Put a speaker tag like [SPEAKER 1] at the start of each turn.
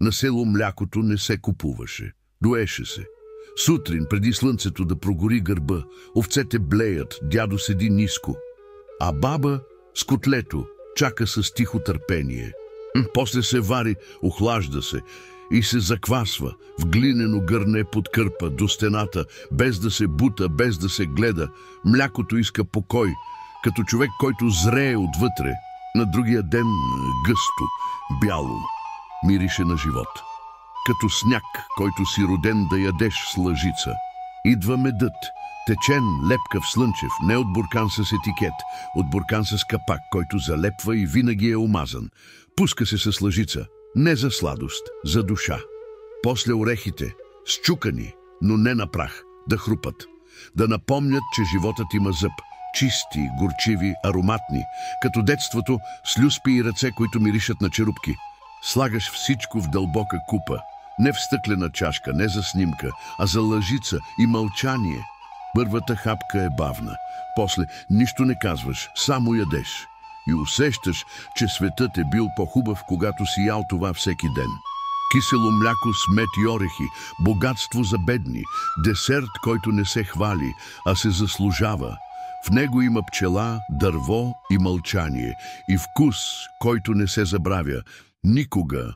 [SPEAKER 1] На село млякото не се купуваше. Доеше се. Сутрин, преди слънцето да прогори гърба, овцете блеят, дядо седи ниско, а баба с котлето чака с тихо търпение. После се вари, охлажда се и се заквасва в глинено гърне под кърпа до стената, без да се бута, без да се гледа. Млякото иска покой, като човек, който зрее отвътре. На другия ден гъсто, бяло, мирише на живот. Като сняг, който си роден да ядеш с лъжица. Идва медът, течен, лепкав, слънчев, не от буркан с етикет, от буркан с капак, който залепва и винаги е омазан. Пуска се с лъжица, не за сладост, за душа. После орехите, счукани, но не на прах, да хрупат, да напомнят, че животът има зъб, чисти, горчиви, ароматни, като детството с люспи и ръце, които миришат на черупки. Слагаш всичко в дълбока купа, не в стъклена чашка, не за снимка, а за лъжица и мълчание. Първата хапка е бавна, после нищо не казваш, само ядеш. И усещаш, че светът е бил по-хубав, когато си ял това всеки ден. Кисело мляко с мед и орехи, богатство за бедни, десерт, който не се хвали, а се заслужава. В него има пчела, дърво и мълчание, и вкус, който не се забравя. Никога